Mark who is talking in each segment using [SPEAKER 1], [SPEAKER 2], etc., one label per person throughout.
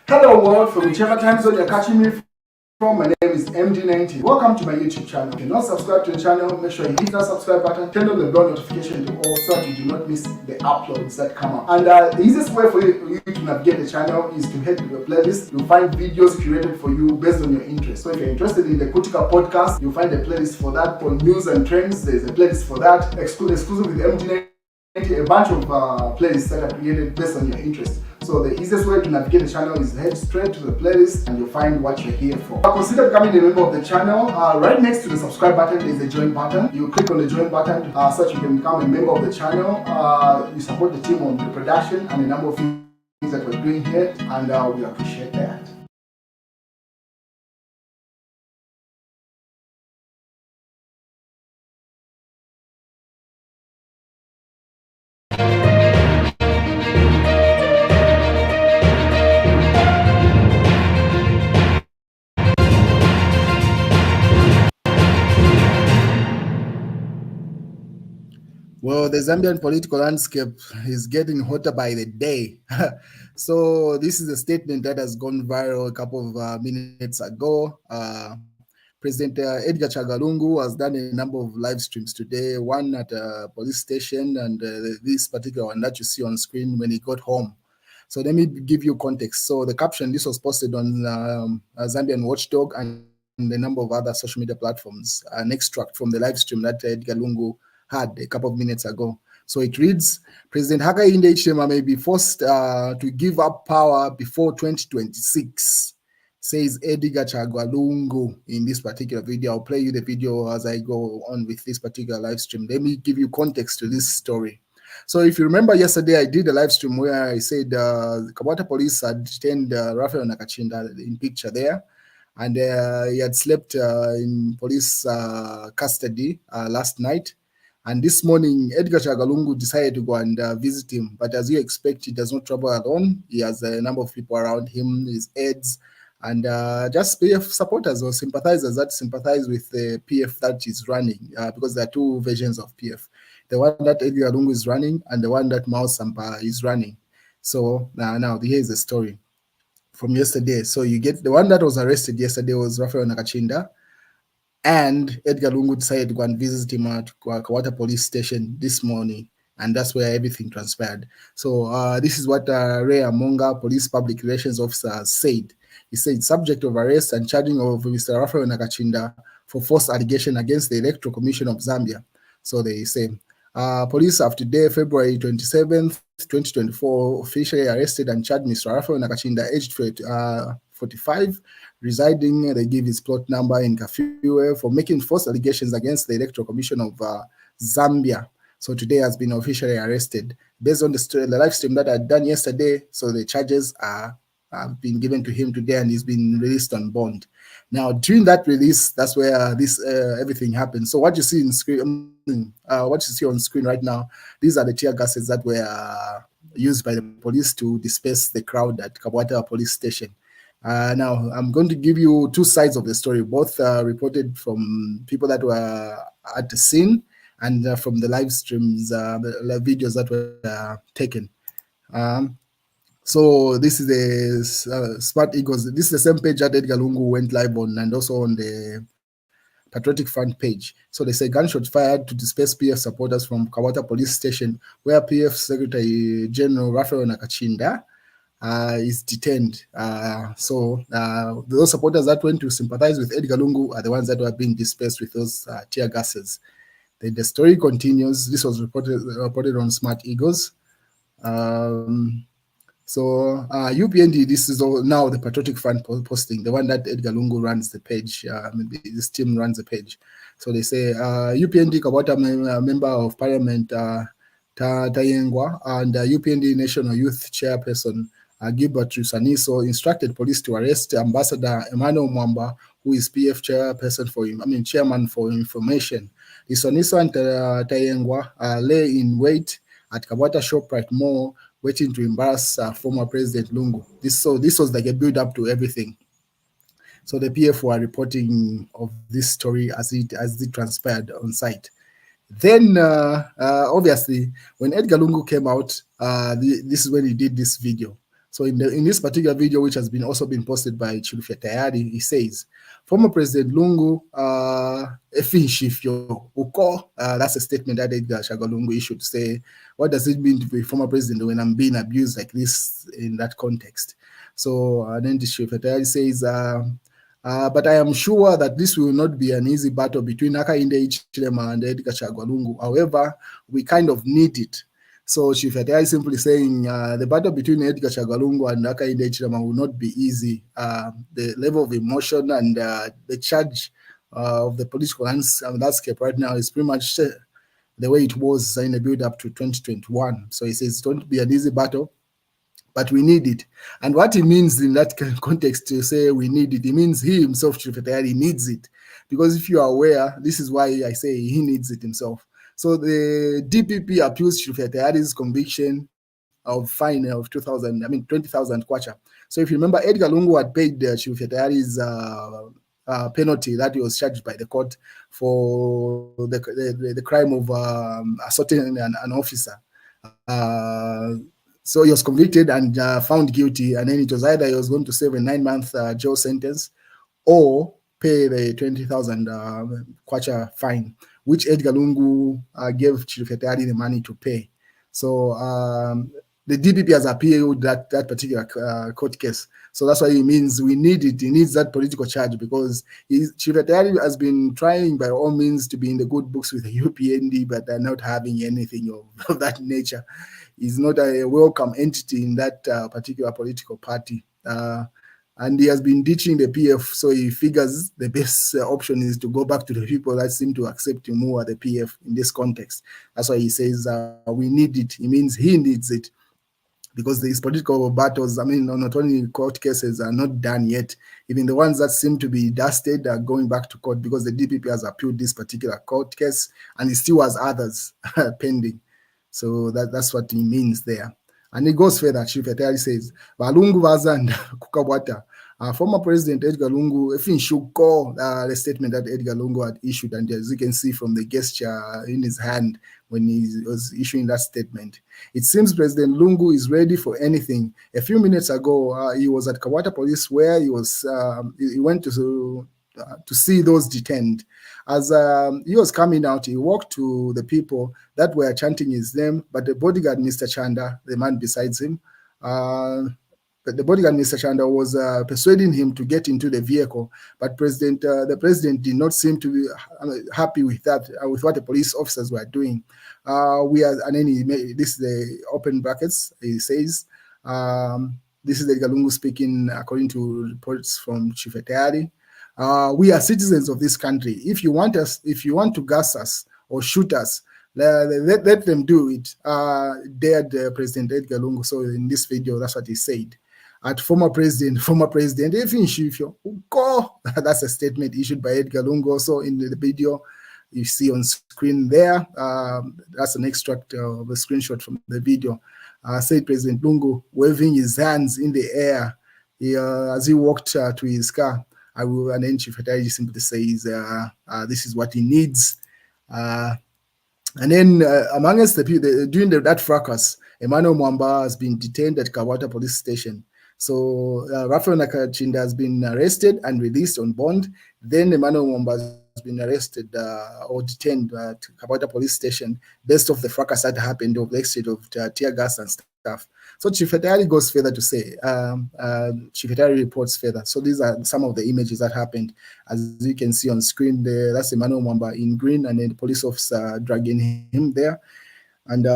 [SPEAKER 1] Hello world, from whichever time zone you're catching me from, my name is MD90. Welcome to my YouTube channel. If you're not subscribed to the channel, make sure you hit that subscribe button, turn on the bell notification to all so that you do not miss the uploads that come up. And the easiest way for you to navigate the channel is to head to the playlist. You'll find videos curated for you based on your interest. So if you're interested in the Kutika podcast, you'll find a playlist for that. For news and trends, there's a playlist for that. Exclusive with MD90. A bunch of playlists that are created based on your interest. So the easiest way to navigate the channel is head straight to the playlist and you'll find what you're here for. Consider becoming a member of the channel. Right next to the subscribe button is the join button. You click on the join button so that you can become a member of the channel. You support the team on the production and a number of things that we're doing here, and we appreciate that. Well, the Zambian political landscape is getting hotter by the day. So this is a statement that has gone viral a couple of minutes ago. President Edgar Chagwa has done a number of live streams today, one at a police station and this particular one that you see on screen when he got home. So let me give you context. So the caption, this was posted on Zambian Watchdog and a number of other social media platforms. An extract from the live stream that Edgar Lungu had a couple of minutes ago. So it reads, President Hakainde Hichilema may be forced to give up power before 2026, says Edgar Chagwa Lungu in this particular video. I'll play you the video as I go on with this particular live stream. Let me give you context to this story. So if you remember yesterday, I did a live stream where I said Kabata police had detained Raphael Nakachinda in picture there. And he had slept in police custody last night. And this morning, Edgar Chagwa Lungu decided to go and visit him. But as you expect, he does not travel alone. He has a number of people around him, his aides, and just PF supporters or sympathizers that sympathize with the PF that is running, because there are two versions of PF. The one that Edgar Lungu is running and the one that Mao Sampa is running. So now here's the story from yesterday. So you get the one that was arrested yesterday was Raphael Nakachinda. And Edgar Lungu decided to go and visit him at Kawata police station this morning. And that's where everything transpired. So this is what Ray Amonga, police public relations officer, said. He said, subject of arrest and charging of Mr. Raphael Nakachinda for false allegation against the Electoral Commission of Zambia. So they say, police have today, February 27th, 2024, officially arrested and charged Mr. Raphael Nakachinda, aged 45, residing, they give his plot number in Kafue, for making false allegations against the Electoral Commission of Zambia. So today has been officially arrested. Based on the live stream that I had done yesterday, so the charges have been given to him today and he's been released on bond. Now, during that release, that's where this everything happened. So what you see in screen, what you see on screen right now, these are the tear gases that were used by the police to disperse the crowd at Kabwata police station. Now, I'm going to give you two sides of the story, both reported from people that were at the scene and from the live streams, the videos that were taken. So this is the Smart Eagles. This is the same page that Edgar Lungu went live on and also on the Patriotic Front page. So they say gunshots fired to disperse PF supporters from Kawata police station, where PF Secretary General Raphael Nakachinda is detained. So those supporters that went to sympathize with Edgar Lungu are the ones that were being dispersed with those tear gases. Then the story continues. This was reported on Smart Eagles. So UPND, this is all now the Patriotic Front posting, the one that Edgar Lungu runs the page. This team runs the page. So they say UPND Kabata member of Parliament Tayengwa and UPND National Youth Chairperson Gilbert Rusaniso instructed police to arrest Ambassador Emmanuel Mwamba, who is PF chairman for information. Rusaniso and Tayengwa lay in wait at Kabata Shoprite Mall, waiting to embarrass former President Lungu. This was like a build-up to everything. So the PF were reporting of this story as it transpired on site. Then, obviously, when Edgar Lungu came out, this is when he did this video. So in this particular video, which has been also been posted by Chilufya Tayari, he says, former President Lungu, uko, that's a statement that Edgar Chagwa Lungu issued to say, what does it mean to be former president when I'm being abused like this in that context? So then Chilufya Tayari says, but I am sure that this will not be an easy battle between Hakainde, Hichilema, and Edgar Chagwa Lungu. However, we kind of need it. So Chifetai is simply saying the battle between Edgar Chagwa Lungu and Hakainde Hichilema will not be easy. The level of emotion and the charge of the political landscape right now is pretty much the way it was in the build up to 2021. So he says it's going to be an easy battle, but we need it. And what he means in that context to say we need it, he means he himself, Chifetai, needs it. Because if you are aware, this is why I say he needs it himself. So the DPP appeals Chifetai conviction of fine of 20,000 kwacha. So if you remember, Edgar Lungu had paid Chifetai's penalty that he was charged by the court for the crime of assaulting an officer. So he was convicted and found guilty, and then it was either he was going to serve a 9-month jail sentence or pay the 20,000 kwacha fine, which Edgar Lungu gave Chifetai the money to pay. So the DPP has appealed that particular court case. So that's why he means we need it. He needs that political charge because Chifetai has been trying by all means to be in the good books with the UPND, but they're not having anything of that nature. He's not a welcome entity in that particular political party. And he has been ditching the PF, so he figures the best option is to go back to the people that seem to accept him more at the PF in this context. That's why he says we need it. He means he needs it because these political battles, not only court cases, are not done yet. Even the ones that seem to be dusted are going back to court because the DPP has appealed this particular court case and he still has others pending. So that's what he means there. And it goes further. Chifetai says, Balungu Vazanda Kukawata. Former President Edgar Lungu, the statement that Edgar Lungu had issued, and as you can see from the gesture in his hand when he was issuing that statement, it seems President Lungu is ready for anything. A few minutes ago, he was at Kawata Police where he went to see those detained. As he was coming out, he walked to the people that were chanting his name, but the bodyguard, Mr. Chanda, the man besides him, the bodyguard, Mr. Chanda, was persuading him to get into the vehicle, but the president did not seem to be happy with that, with what the police officers were doing. And then this is the open brackets. He says, this is Edgar Lungu speaking according to reports from Chifetai. We are citizens of this country. If you want to gas us or shoot us, let them do it. Dared President Edgar Lungu. So in this video, that's what he said. At former president, that's a statement issued by Edgar Lungu. Also in the video, you see on screen there. That's an extract of a screenshot from the video. Said President Lungu waving his hands in the air as he walked to his car. And then Chifetai simply says this is what he needs. And then amongst the people, during that fracas, Emmanuel Mwamba has been detained at Kawata Police Station. So Raphael Nakachinda has been arrested and released on bond. Then Emmanuel Mwamba has been arrested or detained at Kawata Police Station based off the fracas that happened of the exchange of tear gas and stuff. So Chifetai goes further to say, Chifetai reports further. So these are some of the images that happened. As you can see on screen there, that's Emmanuel Mwamba in green and then the police officer dragging him there. And the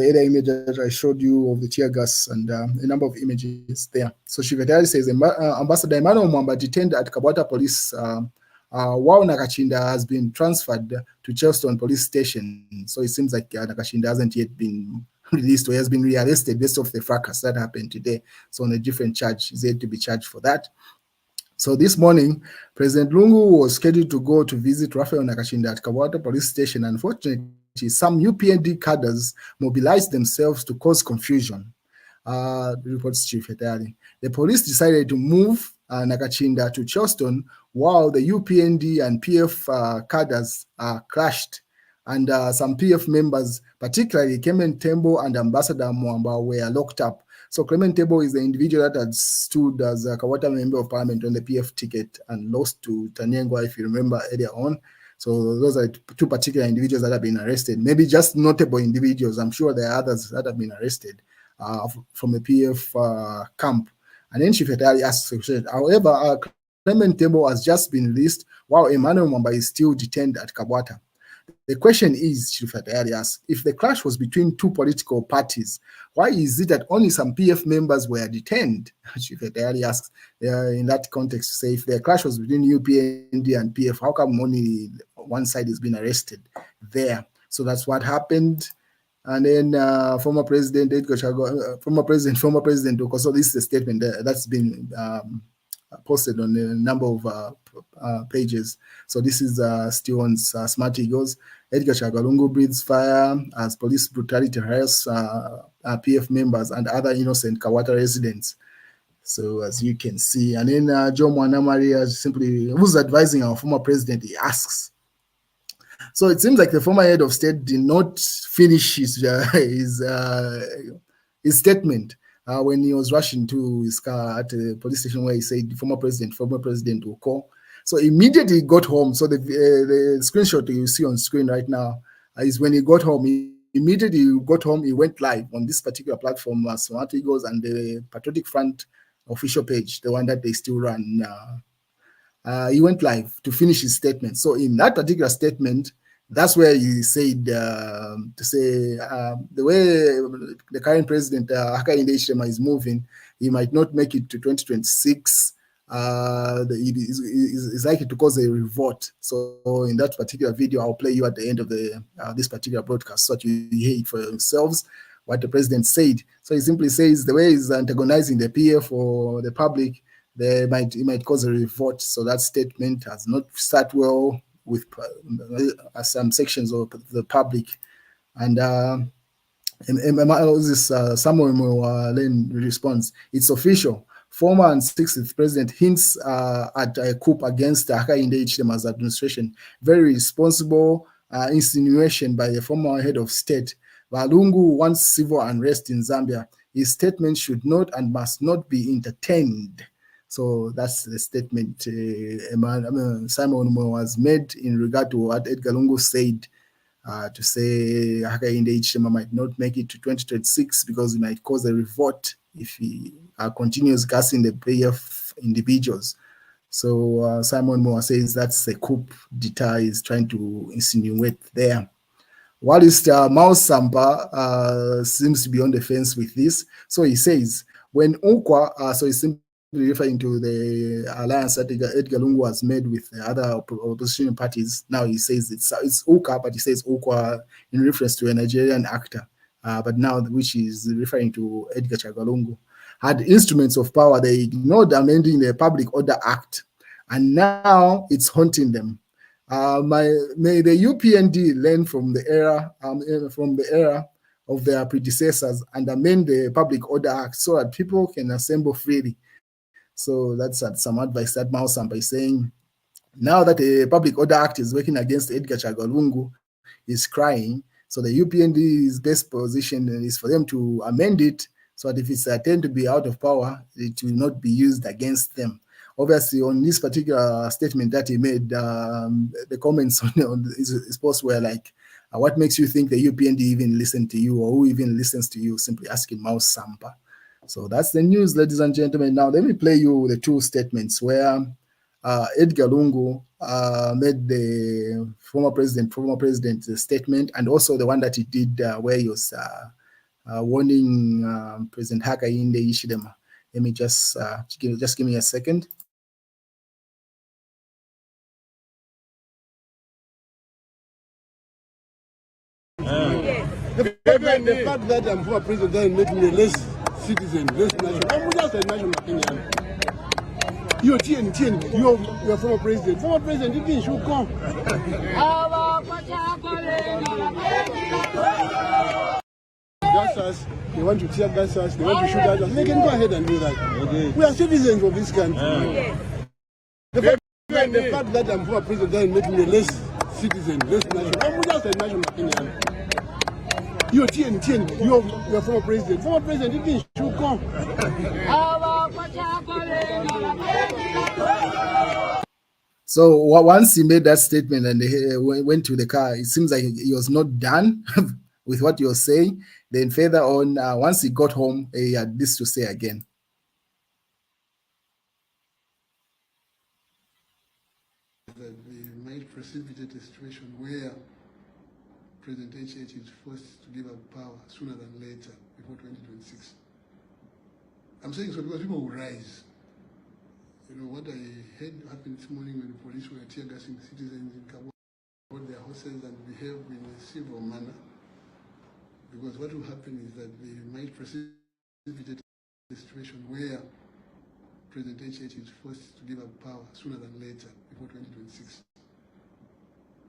[SPEAKER 1] other image that I showed you of the tear gas and a number of images there. So Chifetai says, Ambassador Emmanuel Mwamba detained at Kawata Police while Nakachinda has been transferred to Charleston Police Station. So it seems like Nakachinda hasn't yet been released or has been rearrested based off the fracas that happened today. So on a different charge, he's yet to be charged for that. So this morning, President Lungu was scheduled to go to visit Raphael Nakachinda at Kawata Police Station. Unfortunately, some UPND cadres mobilized themselves to cause confusion, reports Chifetai. The police decided to move Nakachinda to Charleston while the UPND and PF cadres clashed. And some PF members, particularly Kemen Tembo and Ambassador Mwamba, were locked up. So Clement Tebo is the individual that had stood as a Kawata member of parliament on the PF ticket and lost to Tanyengwa, if you remember earlier on. So those are two particular individuals that have been arrested. Maybe just notable individuals. I'm sure there are others that have been arrested from the PF camp. And then Chief Etali asks, however, Clement Tebo has just been released while Emmanuel Mwamba is still detained at Kabwata. The question is, Chief Etali asks, if the clash was between two political parties, why is it that only some PF members were detained? Chief Etali asks in that context to say, if the clash was between UPND and PF, how come only one side has been arrested there? So that's what happened. And then former President Edgar Chagwa, former President, so this is a statement that's been posted on a number of pages. So this is still on Smart Eagles. Edgar Chagwa, Lungu breathes fire as police brutality harass PF members and other innocent Kawata residents. So as you can see, and then John Mwana Maria simply, who's advising our former president, he asks. So it seems like the former head of state did not finish his statement when he was rushing to his car at the police station where he said, former president will call. So immediately he got home. So the screenshot you see on screen right now is when he got home. Immediately he got home, he went live on this particular platform, Smart Eagles and the Patriotic Front official page, the one that they still run. He went live to finish his statement. So in that particular statement, that's where he said to say the way the current president, Hakainde Hichilema, is moving, he might not make it to 2026. It is likely to cause a revolt. So in that particular video, I'll play you at the end of the this particular broadcast so that you hear it for yourselves what the president said. So he simply says the way he's antagonizing the PF or the public, it might cause a revolt. So that statement has not sat well with some sections of the public. And Samuel Mwalen responds, it's official. Former and 60th president hints at a coup against Hakainde Hichilema's administration. Very responsible insinuation by the former head of state. Lungu wants civil unrest in Zambia. His statement should not and must not be entertained. So that's the statement Simon was made in regard to what Edgar Lungu said, to say Hakainde Hichilema might not make it to 2026 because it might cause a revolt if he continues gassing the PF individuals. So Simon Moore says that's a coup d'etat is trying to insinuate there. Whilst Mao Sampa seems to be on the fence with this. So he says, when Ukwa, so he's simply referring to the alliance that Edgar Lungu has made with the other opposition parties. Now he says it's Uka, but he says Ukwa in reference to a Nigerian actor, but now which is referring to Edgar Chagwa Lungu, had instruments of power. They ignored amending the Public Order Act, and now it's haunting them. May the UPND learn from the era of their predecessors and amend the Public Order Act so that people can assemble freely. So that's some advice that Mao Sampa is saying. Now that the Public Order Act is working against Edgar Chagwa Lungu, is crying. So the UPND's best position is for them to amend it so that if it's tend to be out of power, it will not be used against them. Obviously, on this particular statement that he made, the comments on his post were like, what makes you think the UPND even listen to you, or who even listens to you? Simply asking Mao Sampa. So that's the news, ladies and gentlemen. Now, let me play you the two statements where Edgar Lungu made the former president statement, and also the one that he did where he was warning President Hakainde Hichilema. Let me just give me a second.
[SPEAKER 2] The fact that I'm former president doesn't make me a less citizen, less national. I'm just a national Kenyan. You're former president, didn't show come. Gas, gas, they want to tear gas. They want to shoot us. They can go ahead and do that. We are citizens, less national. I'm just a national Kenyan. You are former president, former president doesn't make me a less citizen, less national. I'm just a national Kenyan. You're former president. Former president, you think you come?
[SPEAKER 1] So once he made that statement and he went to the car, it seems like he was not done with what he was saying. Then further on, once he got home, he had this to say again.
[SPEAKER 3] That we might precipitate a situation where President HH is forced to give up power sooner than later, before 2026. I'm saying so because people will rise. You know, what I heard happened this morning when the police were tear gassing citizens in Chagwa, about their horses and behave in a civil manner. Because what will happen is that we might precipitate a situation where President HH is forced to give up power sooner than later, before 2026.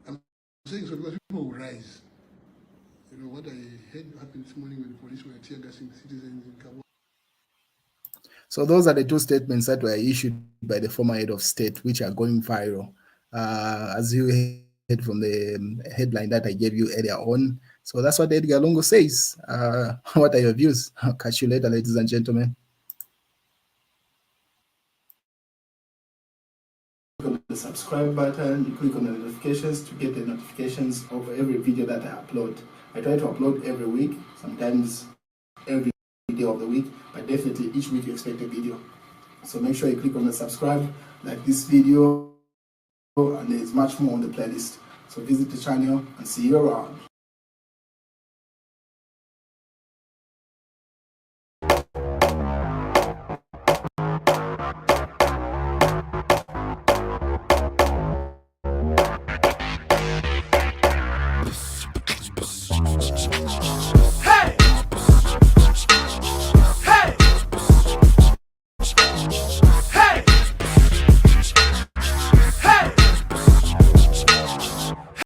[SPEAKER 3] I'm saying so because people will rise. You know, what I heard happened this morning when the police were tear gassing citizens in Chagwa.
[SPEAKER 1] So those are the two statements that were issued by the former head of state, which are going viral. As you heard from the headline that I gave you earlier on. So that's what Edgar Lungu says. What are your views? I'll catch you later, ladies and gentlemen. Click on the subscribe button, you click on the notifications to get the notifications of every video that I upload. I try to upload every week, sometimes every day of the week, but definitely each week you expect a video. So make sure you click on the subscribe, like this video, and there's much more on the playlist. So visit the channel and see you around.